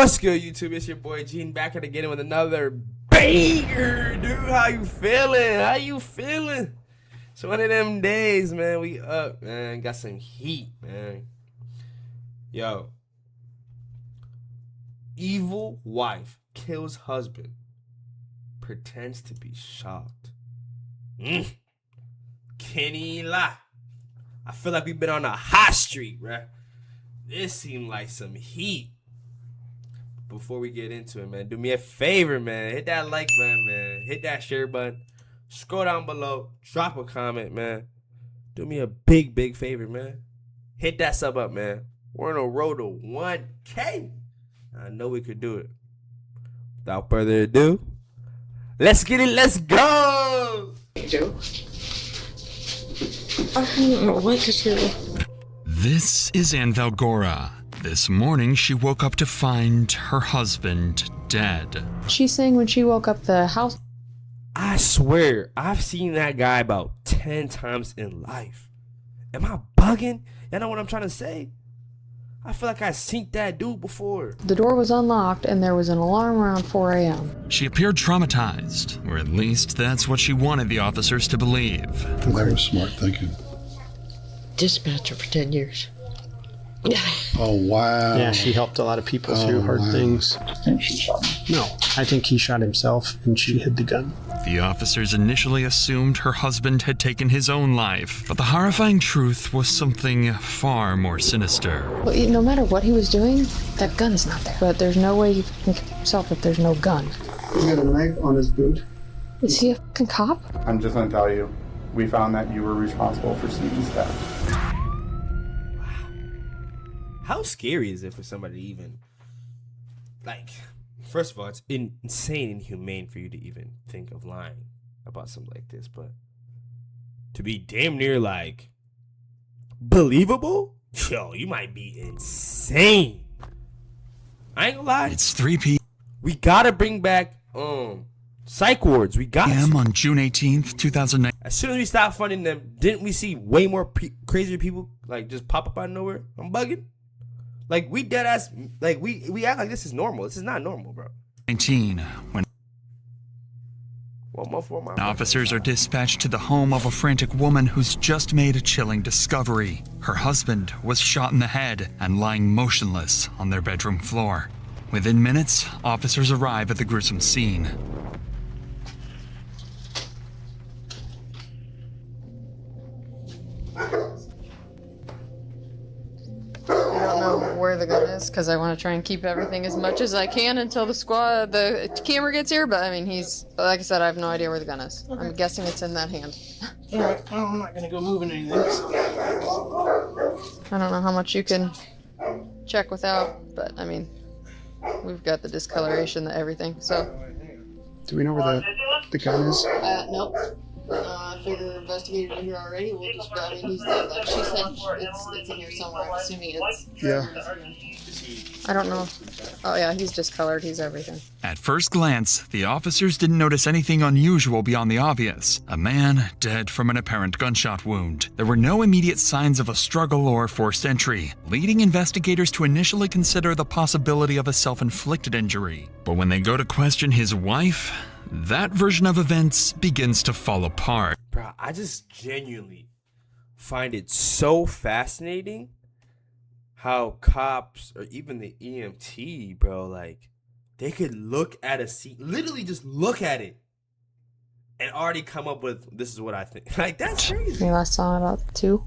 What's good, YouTube? It's your boy Gene back at again with another banger, dude. How you feeling? How you feeling? It's one of them days, man. We up, man. Got some heat, man. Yo. Evil wife kills husband. Pretends to be shocked. Can't even lie. I feel like we've been on a hot streak, bruh. This seemed like some heat. Before we get into it, man, do me a favor, man. Hit that like button, man. Hit that share button. Scroll down below. Drop a comment, man. Do me a big favor, man. Hit that sub up, man. We're on a road to 1K. I know we could do it. Without further ado, let's get it. Let's go. Joe. I don't know what to do. This is Ann Valgora. This morning, she woke up to find her husband dead. She's saying when she woke up, the house... I swear, I've seen that guy about 10 times in life. Am I bugging? Y'all know what I'm trying to say? I feel like I've seen that dude before. The door was unlocked and there was an alarm around 4 a.m. She appeared traumatized, or at least that's what she wanted the officers to believe. That was smart thinking. Dispatcher for 10 years. Oh, wow. Yeah, she helped a lot of people through hard things. I think she shot him. No, I think he shot himself and she hid the gun. The officers initially assumed her husband had taken his own life, but the horrifying truth was something far more sinister. Well, no matter what he was doing, that gun's not there. But there's no way he can kill himself if there's no gun. He had a knife on his boot. Is he a fucking cop? I'm just gonna tell you, we found that you were responsible for Stephen's death. How scary is it for somebody to even, like, first of all, it's insane and inhumane for you to even think of lying about something like this, but to be damn near, like, believable? Yo, you might be insane. I ain't gonna lie. It's 3 p.m. We gotta bring back, psych wards. We got to. on June 18th, 2009. As soon as we stopped funding them, didn't we see way more crazier people, like, just pop up out of nowhere? I'm bugging. Like, we dead ass, like, we act like this is normal. This is not normal, bro. 19, when officers are dispatched to the home of a frantic woman who's just made a chilling discovery. Her husband was shot in the head and lying motionless on their bedroom floor. Within minutes, officers arrive at the gruesome scene. Where the gun is, because I want to try and keep everything as much as I can until the camera gets here, but I mean, like I said, I have no idea where the gun is. Okay. I'm guessing it's in that hand. Alright, well, I'm not gonna go moving anything. I don't know how much you can check without, but I mean, we've got the discoloration, everything, so. Do we know where the gun is? Nope. I figure investigators are here already. We'll just, I mean, he's dead. Like she said, it's in here somewhere. I'm assuming it's. Yeah. I don't know. Oh yeah, he's discolored. He's everything. At first glance, the officers didn't notice anything unusual beyond the obvious. A man dead from an apparent gunshot wound. There were no immediate signs of a struggle or forced entry, leading investigators to initially consider the possibility of a self-inflicted injury. But when they go to question his wife, that version of events begins to fall apart. Bro, I just genuinely find it so fascinating how cops or even the EMT, bro, like, they could look at a scene, literally just look at it, and already come up with, this is what I think. Like, that's crazy. We last saw about 2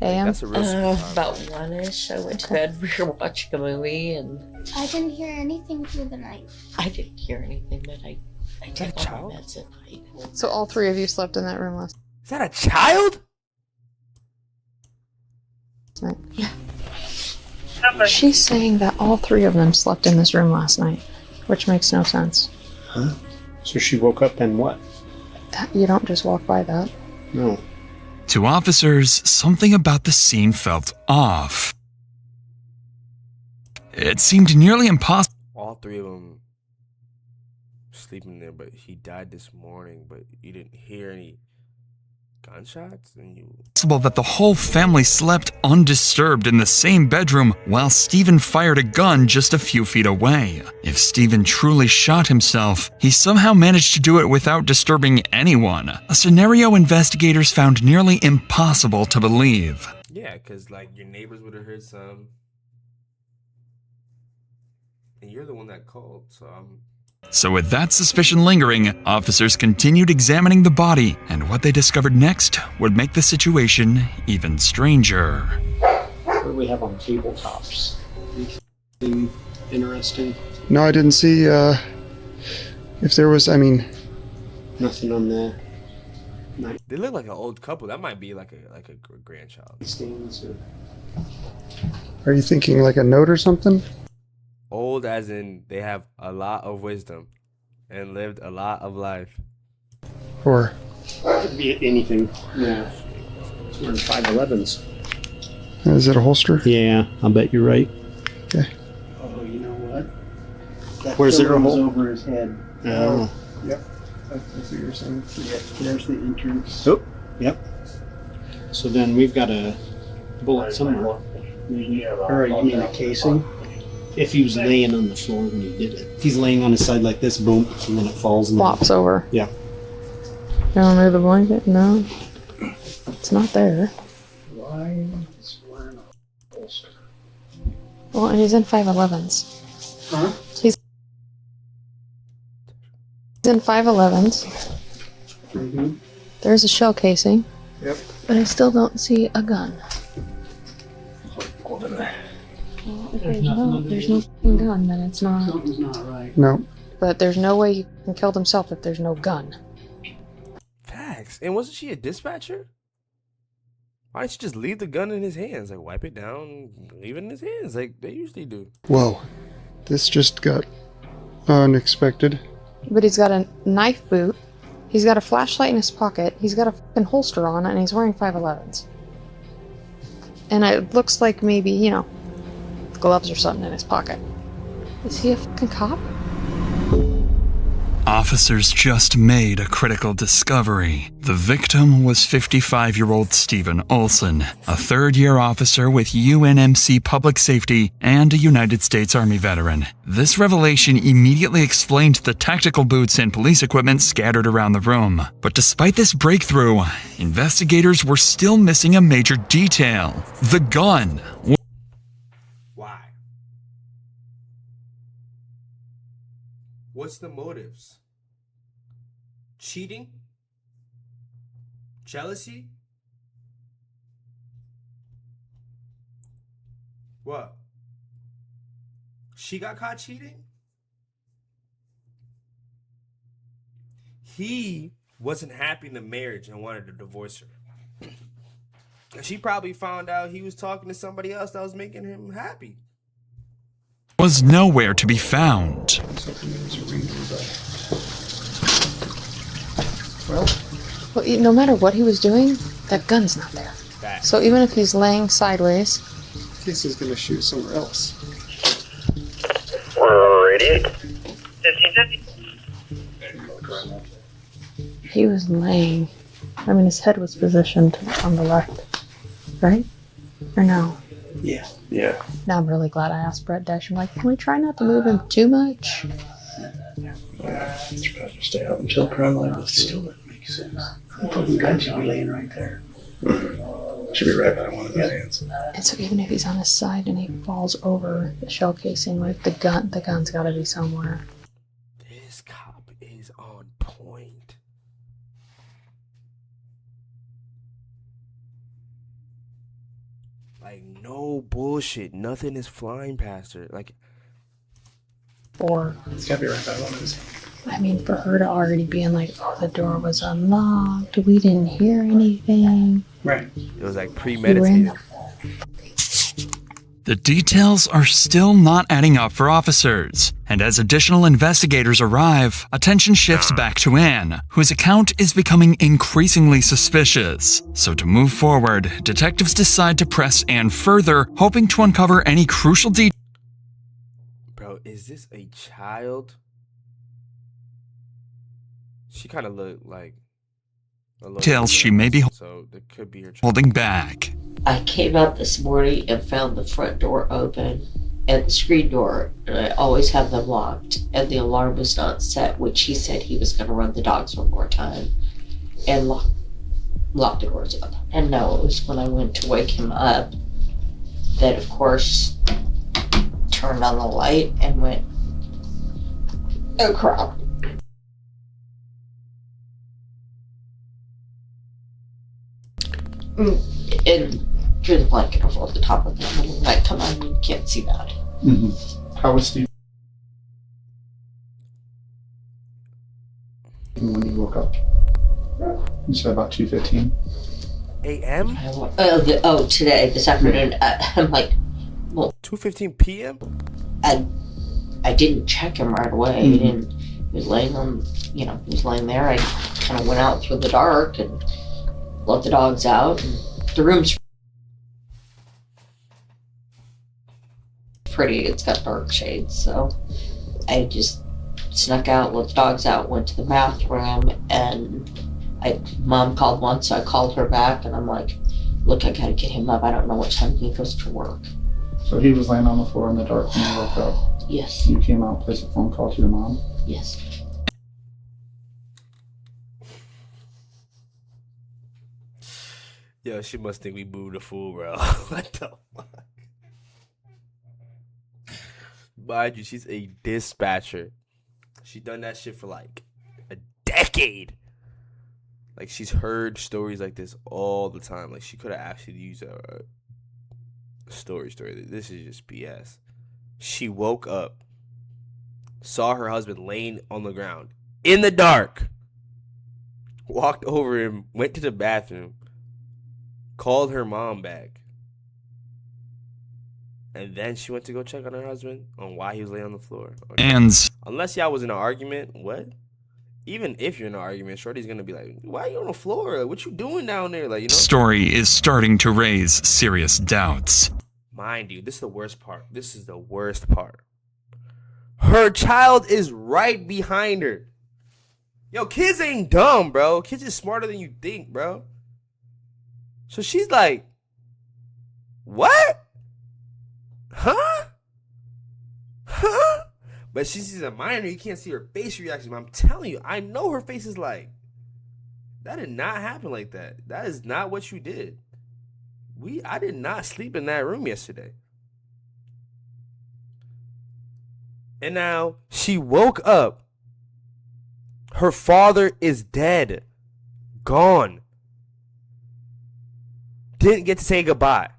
a.m. That's a real About 1-ish. I went to bed. We were watching a movie, and I didn't hear anything through the night. I didn't hear anything, but I take that all child? my meds at night. So all 3 of you slept in that room last Is that a child? night? Yeah. She's saying that all 3 of them slept in this room last night, which makes no sense. Huh? So she woke up and what? You don't just walk by that. No. To officers, something about the scene felt off. It seemed nearly impossible. All 3 of them sleeping there, but he died this morning, but you didn't hear any Gunshots and you. Possible that the whole family slept undisturbed in the same bedroom while Stephen fired a gun just a few feet away. If Stephen truly shot himself, he somehow managed to do it without disturbing anyone, a scenario investigators found nearly impossible to believe. Yeah, because like your neighbors would have heard some. And you're the one that called, so I'm. So with that suspicion lingering, officers continued examining the body, and what they discovered next would make the situation even stranger. What do we have on tabletops? Anything interesting? No, I didn't see if there was, Nothing on the They look like an old couple. That might be like a grandchild. stains or... Are you thinking like a note or something? Old as in they have a lot of wisdom and lived a lot of life. Or Could be anything. Yeah. We're in 511s. is it a holster? Yeah, I'll bet you're right. Okay. Oh, you know what? That Where's there a pillow was hole? over his head. Oh. Yep. That's what you're saying. Yep, there's the entrance. Oh. Yep. So then we've got a bullet somewhere. Maybe. Or you mean a casing? If he was laying on the floor when he did it. If he's laying on his side like this, boom, and then it falls. And Flops over. Yeah. You want to move the blanket? No. It's not there. Why is wearing a holster? Well, and he's in 511s. Huh? He's in 511s. Mm-hmm. There's a shell casing. Yep. But I still don't see a gun. Hold in there. Well, if there's no f***ing gun, then it's not. Something's not right. No. But there's no way he can kill himself if there's no gun. Facts. And wasn't she a dispatcher? Why didn't she just leave the gun in his hands? Like wipe it down, leave it in his hands like they usually do. Whoa. This just got unexpected. But he's got a knife boot. He's got a flashlight in his pocket. He's got a fucking holster on, and he's wearing 511s. And it looks like maybe, you know, gloves or something in his pocket. Is he a fucking cop? Officers just made a critical discovery. The victim was 55-year-old Stephen Olson, a third-year officer with UNMC Public Safety and a United States Army veteran. This revelation immediately explained the tactical boots and police equipment scattered around the room. But despite this breakthrough, investigators were still missing a major detail: the gun. Why? What's the motives? Cheating? Jealousy? What? She got caught cheating? He wasn't happy in the marriage and wanted to divorce her. And she probably found out he was talking to somebody else that was making him happy. Was nowhere to be found. Well, No matter what he was doing, that gun's not there. That. So even if he's laying sideways, this is gonna shoot somewhere else. Ready? he was laying. I mean, his head was positioned on the left, right? Or no? Yeah. Yeah. Now I'm really glad I asked Brett Dash. I'm like, can we try not to move him too much? It's better to stay out until crime line, but still doesn't make sense. The fucking gun should be laying right there. Should be right by one of his hands. And so even if he's on his side and he falls over the shell casing, like the gun's got to be somewhere. This cop is on point. Like, no bullshit. Nothing is flying past her. Like, Or, It's gotta be right by one of his hands. I mean, for her to already being like, oh, the door was unlocked, we didn't hear anything. Right. it was like You were in premeditated. The details are still not adding up for officers, and as additional investigators arrive, attention shifts back to Anne, whose account is becoming increasingly suspicious. So to move forward, detectives decide to press Anne further, hoping to uncover any crucial details. Bro, is this a child? She kind of looked like details she may be So there could be her holding back. I came out this morning and found the front door open and the screen door, and I always have them locked, and the alarm was not set, which he said he was going to run the dogs one more time and lock the doors up. And no, it was when I went to wake him up that, of course, turned on the light and went, oh crap. And drew the blanket over the top of him, and like, come on, you can't see that. How was Steve when you woke up? You said about 2:15. a.m. Today, this afternoon. I'm like, well, 2:15 p.m. I didn't check him right away. He was laying on, he was laying there. I kind of went out through the dark and let the dogs out. And the room's pretty. It's got dark shades, so I just snuck out, let the dogs out, went to the bathroom, and Mom called once, so I called her back, and I'm like, look, I gotta get him up. I don't know what time he goes to work. So he was laying on the floor in the dark when you woke up? Yes. You came out, placed a phone call to your mom? Yes. Yo, she must think we moved a fool, bro. What the fuck? Mind you, she's a dispatcher. She done that shit for like a decade. Like, she's heard stories like this all the time. Like, she could have actually used a story. This is just BS. She woke up, saw her husband laying on the ground in the dark, walked over him, went to the bathroom, called her mom back, and then she went to go check on her husband on why he was laying on the floor. And unless y'all was in an argument, what? Even if you're in an argument, Shorty's gonna be like, why are you on the floor? What you doing down there? Like, story is starting to raise serious doubts. Mind you, this is the worst part. This is the worst part. Her child is right behind her. Yo, kids ain't dumb, bro. Kids is smarter than you think, bro. So she's like, what? Huh? But she's a minor. You can't see her face reaction. But I'm telling you, I know her face is like, that did not happen like that. That is not what you did. I did not sleep in that room yesterday. And now she woke up. Her father is dead. Gone. Didn't get to say goodbye.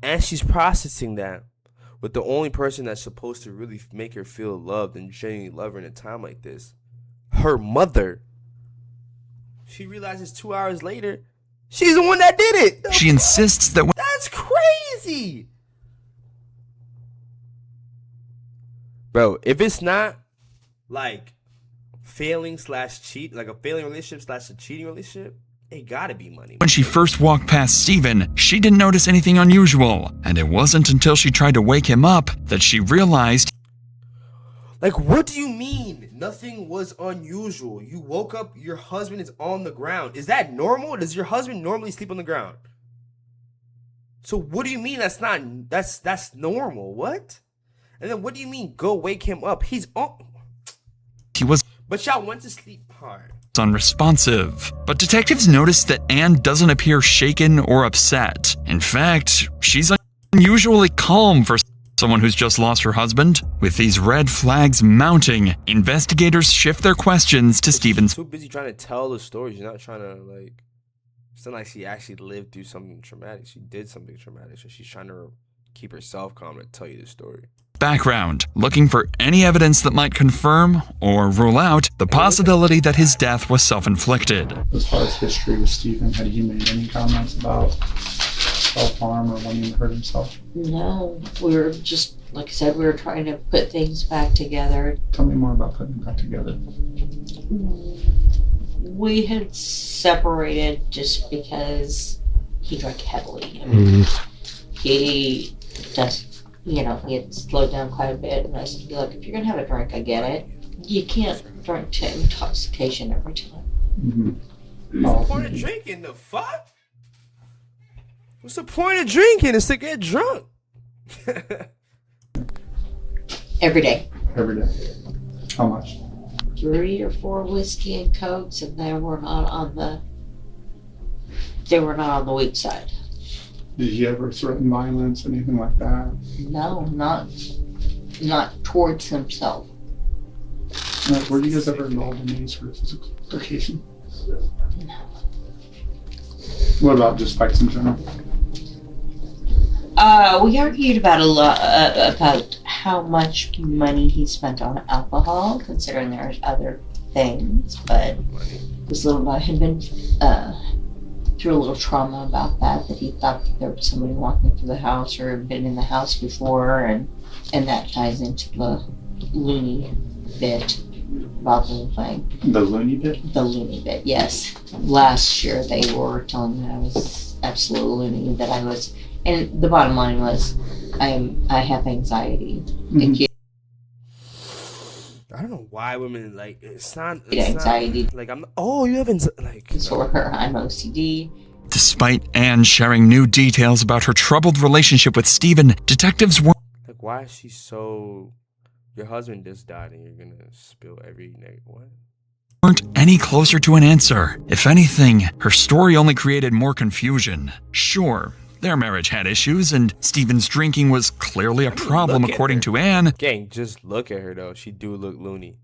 And she's processing that with the only person that's supposed to really make her feel loved and genuinely love her in a time like this, her mother. She realizes 2 hours later, she's the one that did it. She insists that That's crazy. Bro, if it's not like failing/cheat, like a failing relationship/a cheating relationship, it gotta be money. when she first walked past Steven, she didn't notice anything unusual, and it wasn't until she tried to wake him up that she realized. Like, what do you mean? Nothing was unusual. You woke up, your husband is on the ground. Is that normal? Does your husband normally sleep on the ground? So what do you mean that's normal? What? And then what do you mean go wake him up? He's on. He was But y'all went to sleep hard. unresponsive. But detectives noticed that Anne doesn't appear shaken or upset. In fact, she's unusually calm for someone who's just lost her husband. With these red flags mounting, investigators shift their questions to Steven's. She's too busy trying to tell the story. She's not trying to, like, it's not like she actually lived through something traumatic. She did something traumatic, so she's trying to keep herself calm and tell you the story. Background, looking for any evidence that might confirm or rule out the possibility that his death was self-inflicted. As far as history with Stephen, had he made any comments about self-harm or wanting to hurt himself? No, we were just, like I said, we were trying to put things back together. Tell me more about putting it back together. We had separated just because he drank heavily. I mean, he just, he had slowed down quite a bit. And I said, look, if you're going to have a drink, I get it. You can't drink to intoxication every time. What's the point of drinking? The fuck? What's the point of drinking? It's to get drunk. Every day. Every day. How much? 3 or 4 whiskey and cokes, and they were not on the weak side. Did he ever threaten violence, anything like that? No, not towards himself. Were you guys ever involved in any sort of physical altercation? No. What about just fights in general? We argued about about how much money he spent on alcohol, considering there's other things, but this little guy had been through a little trauma about that he thought that there was somebody walking through the house or had been in the house before, and that ties into the loony bit about the whole thing. The loony bit? The loony bit, yes. Last year they were telling me I was absolutely loony, that I was, and the bottom line was I have anxiety. Mm-hmm. I don't know why women like it's not Anxiety. Not, like I'm. Oh, you haven't like disorder. I'm OCD. Despite Anne sharing new details about her troubled relationship with Stephen, detectives weren't. Like, why is she so? Your husband just died, and you're gonna spill every night. What? Weren't any closer to an answer. If anything, her story only created more confusion. Sure, their marriage had issues, and Stephen's drinking was clearly a problem according to Anne. Gang, just look at her though. She do look loony.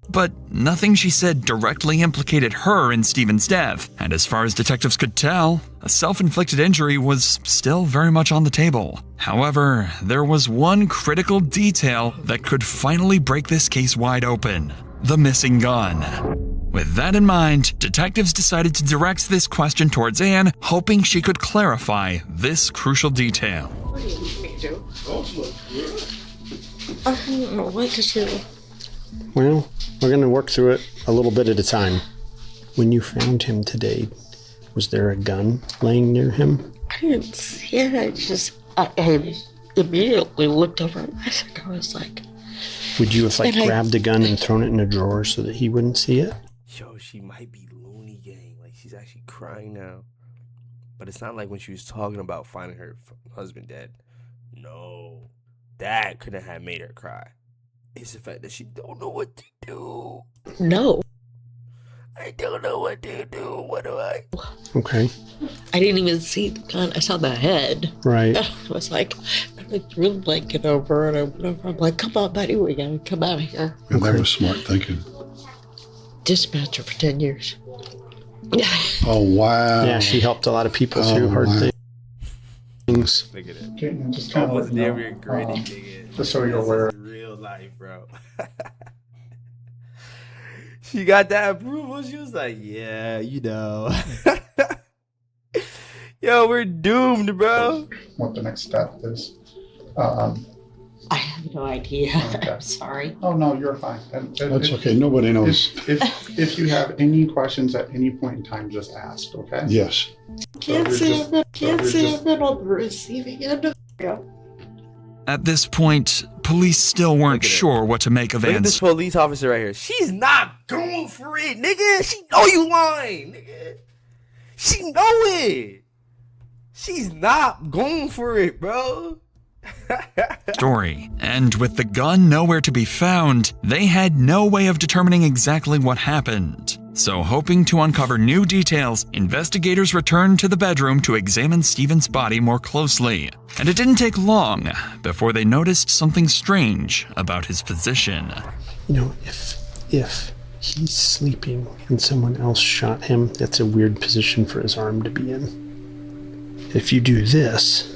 But nothing she said directly implicated her in Stephen's death, and as far as detectives could tell, a self-inflicted injury was still very much on the table. However, there was one critical detail that could finally break this case wide open: the missing gun. With that in mind, detectives decided to direct this question towards Anne, hoping she could clarify this crucial detail. What do you need me to do? I don't know what to do. Well, we're going to work through it a little bit at a time. When you found him today, was there a gun laying near him? I didn't see it. I immediately looked over and I was like... Would you have grabbed a gun and thrown it in a drawer so that he wouldn't see it? Yo, she might be loony, gang. Like, she's actually crying now. But it's not like when she was talking about finding her husband dead. No. That couldn't have made her cry. It's the fact that she don't know what to do. No. I don't know what to do. What do I? Okay. I didn't even see the gun. I saw the head. Right. I was like, I threw the blanket over and I went over. I'm like, come on, buddy, we gotta come out of here. Well, that was smart thinking. Dispatcher for 10 years. Oh, wow. Yeah, she helped a lot of people through hard things. Look at it. Okay, just kind of Almost let you know, never gritty, nigga. just so you're aware. Real life, bro. She got that approval. She was like, yeah, you know. Yo, we're doomed, bro. What the next step is. I have no idea. Okay. I'm sorry. Oh, no, you're fine. That's okay. Nobody knows. If you have any questions at any point in time, just ask, okay? Yes. Can't say I've been on the receiving end of it. At this point, police still weren't sure what to make of Look at Anne's this police officer right here. She's not going for it, nigga. She know you lying, nigga. She know it. She's not going for it, bro. story, and with the gun nowhere to be found, they had no way of determining exactly what happened. So, hoping to uncover new details, investigators returned to the bedroom to examine Stephen's body more closely. And it didn't take long before they noticed something strange about his position. You know, if he's sleeping and someone else shot him, that's a weird position for his arm to be in. If you do this,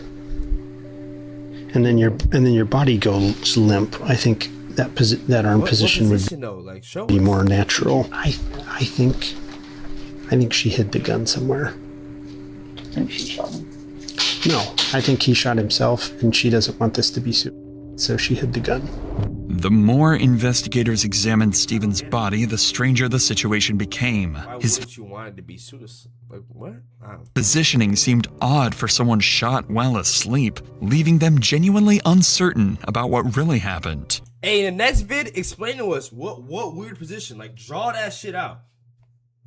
and then your body goes limp, I think that arm position would be more natural. I think she hid the gun somewhere. I think she shot him. No, I think he shot himself, and she doesn't want this to be so she hid the gun. The more investigators examined Stephen's body, the stranger the situation became. Why wouldn't you want it to be suicide? Like, what? Positioning seemed odd for someone shot while asleep, leaving them genuinely uncertain about what really happened. Hey, in the next vid, explain to us what weird position. Like, draw that shit out.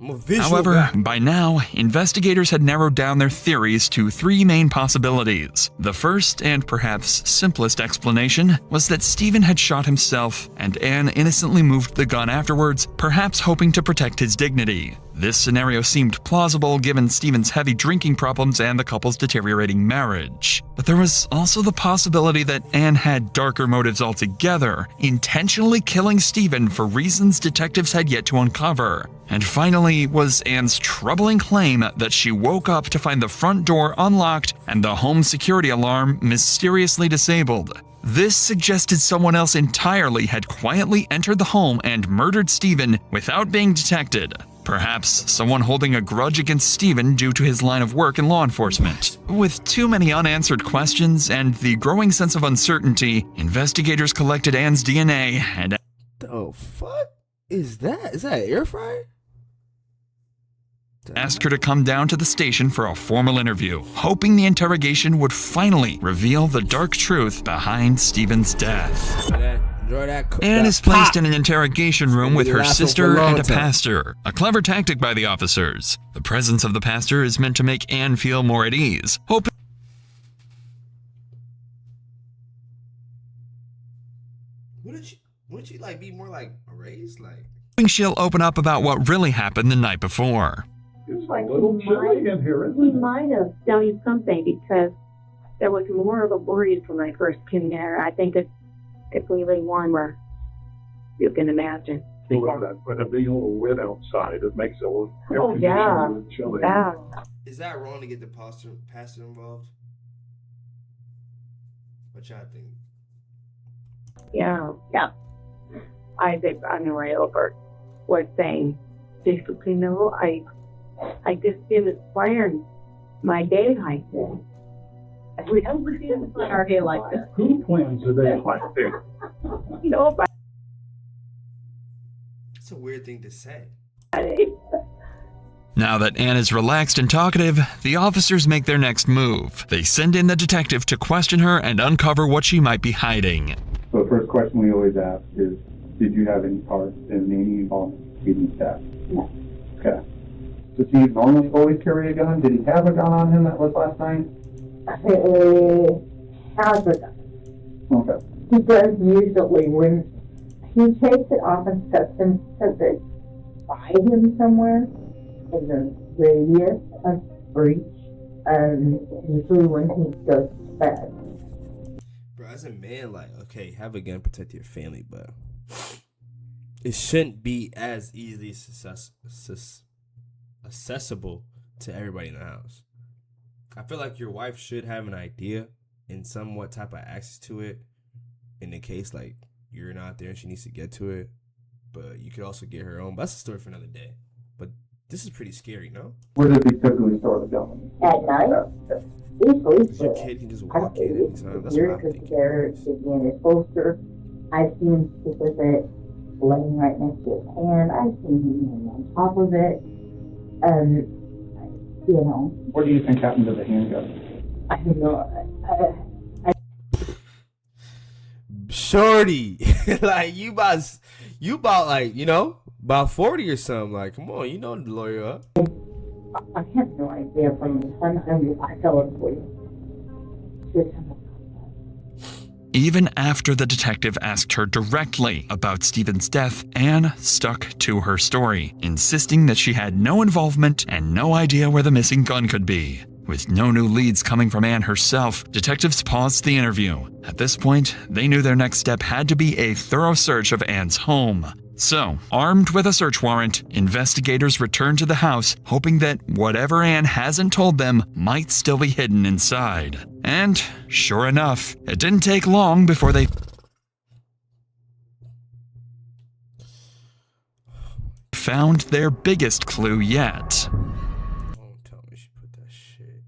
I'm a visual However, guy. by now, investigators had narrowed down their theories to 3 main possibilities. The first, and perhaps simplest explanation, was that Stephen had shot himself, and Anne innocently moved the gun afterwards, perhaps hoping to protect his dignity. This scenario seemed plausible given Stephen's heavy drinking problems and the couple's deteriorating marriage. But there was also the possibility that Anne had darker motives altogether, intentionally killing Stephen for reasons detectives had yet to uncover. And finally was Anne's troubling claim that she woke up to find the front door unlocked and the home security alarm mysteriously disabled. This suggested someone else entirely had quietly entered the home and murdered Stephen without being detected. Perhaps someone holding a grudge against Stephen due to his line of work in law enforcement. With too many unanswered questions and the growing sense of uncertainty, investigators collected Anne's DNA and The fuck is that? Is that an air fryer? asked her to come down to the station for a formal interview, hoping the interrogation would finally reveal the dark truth behind Stephen's death. Anne is placed in an interrogation room with her sister and a pastor, a clever tactic by the officers. The presence of the pastor is meant to make Anne feel more at ease, hoping Wouldn't she like be more like raised? Like she'll open up about what really happened the night before. It's like a little chilly in here, isn't it? He might have done you something because there was more of a breeze when I first came there. I think it's really warmer. You can imagine. Well, that when it being a little wet outside, it makes it a little chilly. Yeah. is that wrong to get the pastor involved? What y'all think? Yeah. I think I'm right over was saying, basically, no, I just feel inspired my day like this. We don't feel plan our day like this. Who plans a day like this? You know, but It's a weird thing to say. Now that Anne is relaxed and talkative, the officers make their next move. They send in the detective to question her and uncover what she might be hiding. So the first question we always ask is, did you have any part in any involvement in Stephen's death? No. Okay. Does he normally always carry a gun? Did he have a gun on him that was last night? Has a gun. Okay. He does usually when he takes it off and sets it by him somewhere in the radius of breach, usually when he goes to bed. Bro, as a man, like, okay, have a gun, protect your family, but it shouldn't be as easily accessible to everybody in the house. I feel like your wife should have an idea and somewhat type of access to it in the case, like, you're not there and she needs to get to it. But you could also get her own. But that's a story for another day. But this is pretty scary, no? Where does he typically store the gun? At night? Easily. Your kid can just walk in anytime. That's what I'm thinking. There should be in his holster. I've seen him stick with it laying right next to his hand. I've seen him on top of it. You know. What do you think happened to the handgun? I don't know. Shorty, like you about like, you know, about 40 or something. Like, come on, you know the lawyer up. I have no idea from the time I tell it for you. Even after the detective asked her directly about Stephen's death, Anne stuck to her story, insisting that she had no involvement and no idea where the missing gun could be. With no new leads coming from Anne herself, detectives paused the interview. At this point, they knew their next step had to be a thorough search of Anne's home. So, armed with a search warrant, investigators returned to the house, hoping that whatever Anne hasn't told them might still be hidden inside. And, sure enough, it didn't take long before they found their biggest clue yet. Don't tell me she put that shit.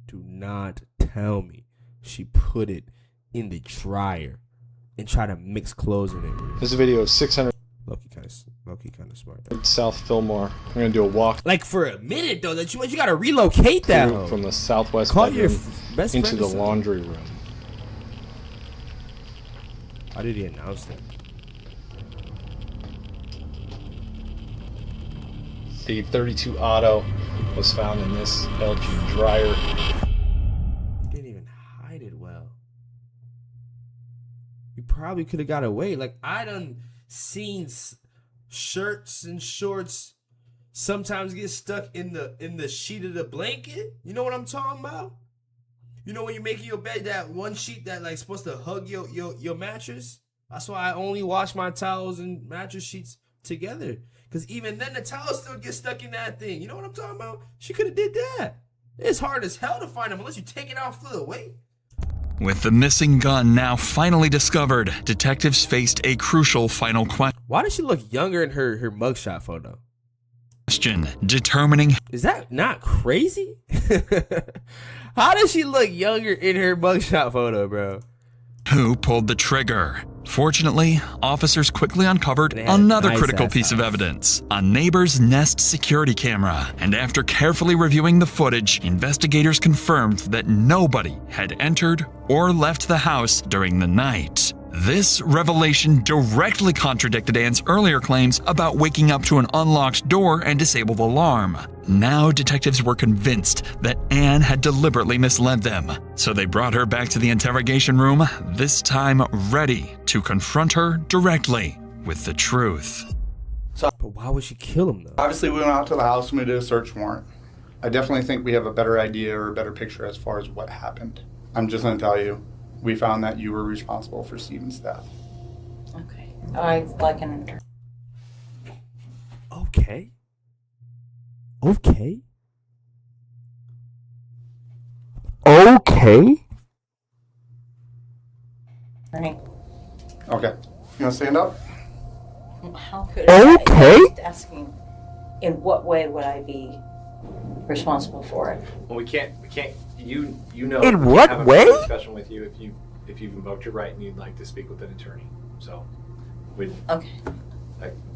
Do not tell me she put it in the dryer and try to mix clothes in it. This video is 600. Low-key kind of smart. South Fillmore. We're gonna do a walk. Like for a minute though, that you gotta relocate that hoe. From the southwest Call your bedroom best into friend the or something. laundry room. How did he announce that? The 32 auto was found in this LG dryer. You didn't even hide it well. You probably could have got away. Like, I done seen shirts and shorts sometimes get stuck in the sheet of the blanket. You know what I'm talking about? You know when you're making your bed, that one sheet that like supposed to hug your mattress? That's why I only wash my towels and mattress sheets together. Because even then, the towel still gets stuck in that thing. You know what I'm talking about? She could have did that. It's hard as hell to find them unless you take it out and throw it away. With the missing gun now finally discovered, detectives faced a crucial final Why does she look younger in her mugshot photo? question, determining... Is that not crazy? How does she look younger in her mugshot photo, bro? Who pulled the trigger? Fortunately, officers quickly uncovered another critical piece of evidence, a neighbor's Nest security camera. And after carefully reviewing the footage, investigators confirmed that nobody had entered or left the house during the night. This revelation directly contradicted Anne's earlier claims about waking up to an unlocked door and disabled alarm. Now detectives were convinced that Anne had deliberately misled them, so they brought her back to the interrogation room, this time ready to confront her directly with the truth. But why would she kill him, though? Obviously, we went out to the house and we did a search warrant. I definitely think we have a better idea or a better picture as far as what happened. I'm just going to tell you, we found that you were responsible for Stephen's death. Okay. I'd like an intern. Okay. Okay. Okay. Right. Okay. You want to stand up? How could Okay. I'm just asking, in what way would I be responsible for it? Well, we can't. You know. In we what can't have a way? discussion with you if you've invoked your right and you'd like to speak with an attorney. So, we'd Okay.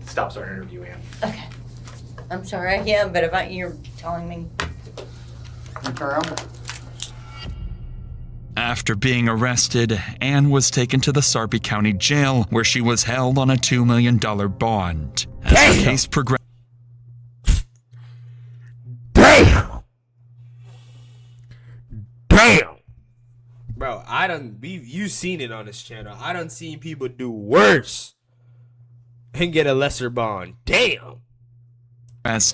stops our interview, Ann. Okay. I'm sorry. Yeah, but if you're telling me. Turn around. After being arrested, Anne was taken to the Sarpy County Jail, where she was held on a $2 million bond. As the case progressed... Damn! Damn! Bro, you've seen it on this channel. I done seen people do worse and get a lesser bond. Damn!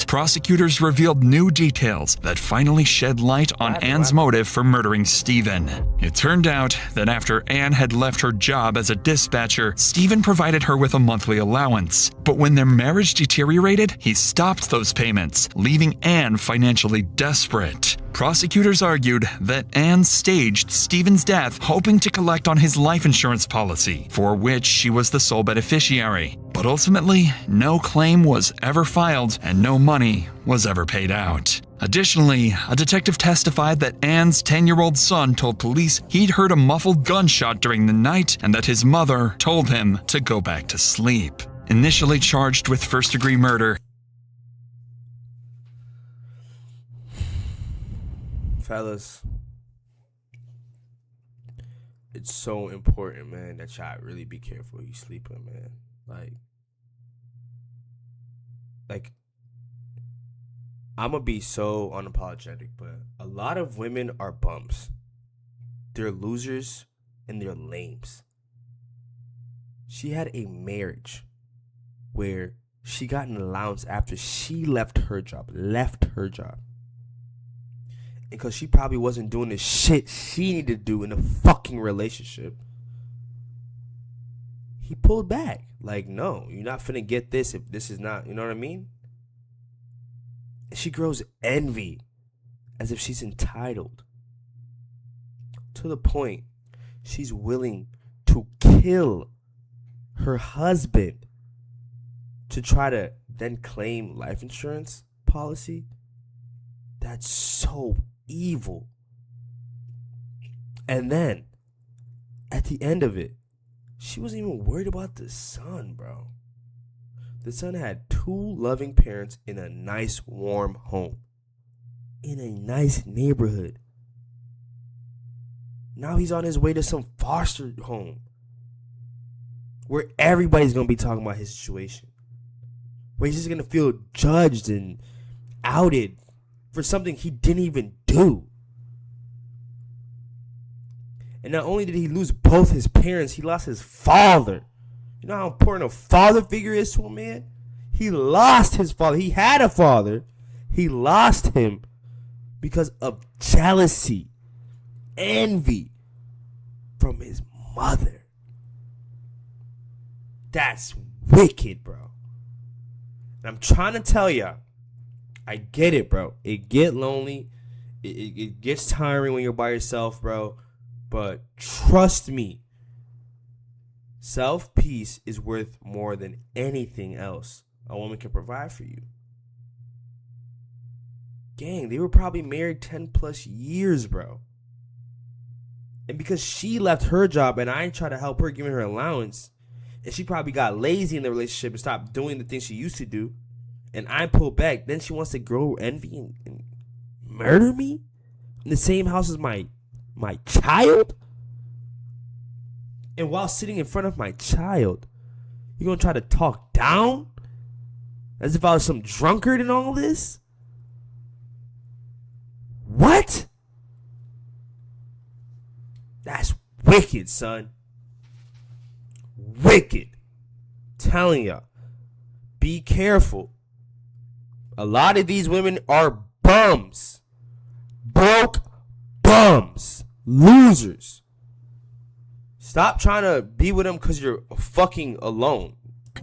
Prosecutors revealed new details that finally shed light on Anne's motive for murdering Stephen. It turned out that after Anne had left her job as a dispatcher, Stephen provided her with a monthly allowance. But when their marriage deteriorated, he stopped those payments, leaving Anne financially desperate. Prosecutors argued that Anne staged Stephen's death hoping to collect on his life insurance policy, for which she was the sole beneficiary. But ultimately, no claim was ever filed and no money was ever paid out. Additionally, a detective testified that Anne's 10-year-old son told police he'd heard a muffled gunshot during the night and that his mother told him to go back to sleep. Initially charged with first-degree murder, Fellas, it's so important, man, that y'all really be careful you sleeping, man. Like, I'm gonna be so unapologetic, but a lot of women are bumps. They're losers and they're lames. She had a marriage where she got an allowance after she left her job. Because she probably wasn't doing the shit she needed to do in a fucking relationship. He pulled back. Like, no, you're not finna get this if this is not, you know what I mean? And she grows envy as if she's entitled. To the point, she's willing to kill her husband to try to then claim life insurance policy. That's so evil. And then, at the end of it, she wasn't even worried about the son, bro. The son had 2 loving parents in a nice, warm home. In a nice neighborhood. Now he's on his way to some foster home where everybody's going to be talking about his situation. where he's just gonna feel judged and outed for something he didn't even do. And not only did he lose both his parents, he lost his father. You know how important a father figure is to a man? He lost his father. He had a father. He lost him because of jealousy, envy from his mother. That's wicked, bro. And I'm trying to tell y'all, I get it, bro. It get lonely. It gets tiring when you're by yourself, bro. But trust me, self-peace is worth more than anything else a woman can provide for you. Gang, they were probably married 10 plus years, bro. And because she left her job and I tried to help her, giving her allowance, and she probably got lazy in the relationship and stopped doing the things she used to do, and I pulled back, then she wants to grow envy and murder me in the same house as my child? And while sitting in front of my child, you're going to try to talk down? As if I was some drunkard in all this? What? That's wicked, son. Wicked. Telling y'all. Be careful. A lot of these women are bums. Broke bums. Losers. Stop trying to be with them because you're fucking alone.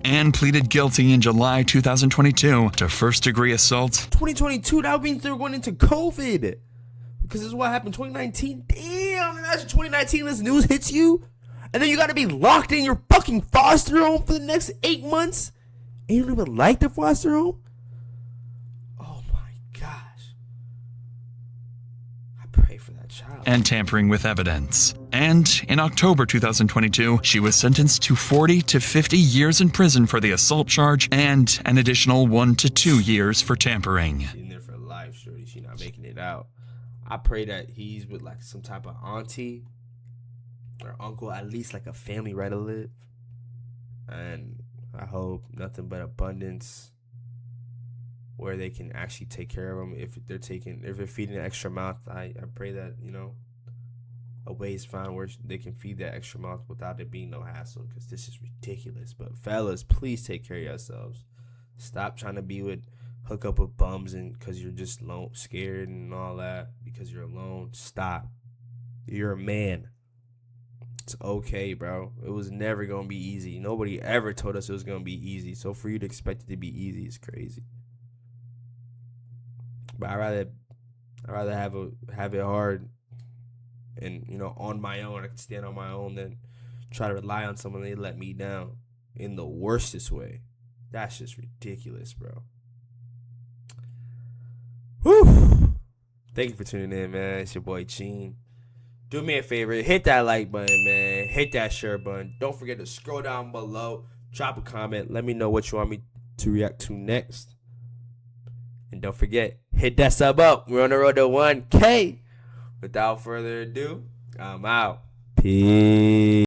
Anne pleaded guilty in July 2022 to first-degree assault. 2022, that means they're going into COVID. Because this is what happened in 2019. Damn, imagine 2019, this news hits you. And then you got to be locked in your fucking foster home for the next 8 months. And you don't even like the foster home? Pray for that child. And tampering with evidence. And in October 2022, she was sentenced to 40 to 50 years in prison for the assault charge and an additional 1 to 2 years for tampering. She's in there for life, shorty. She's not making it out. I pray that he's with like some type of auntie or uncle, at least like a family relative. And I hope nothing but abundance, where they can actually take care of them. If they're feeding an extra mouth, I pray that, you know, a way is found where they can feed that extra mouth without it being no hassle, because this is ridiculous. But fellas, please take care of yourselves. Stop trying to hook up with bums and because you're just scared and all that because you're alone. Stop. You're a man. It's okay, bro. It was never going to be easy. Nobody ever told us it was going to be easy. So for you to expect it to be easy is crazy. But I'd rather have it hard and, you know, on my own. I can stand on my own than try to rely on someone and they let me down in the worstest way. That's just ridiculous, bro. Whew. Thank you for tuning in, man. It's your boy Gene. Do me a favor, hit that like button, man. Hit that share button. Don't forget to scroll down below, drop a comment. Let me know what you want me to react to next. And don't forget, hit that sub up. We're on the road to 1K. Without further ado, I'm out. Peace.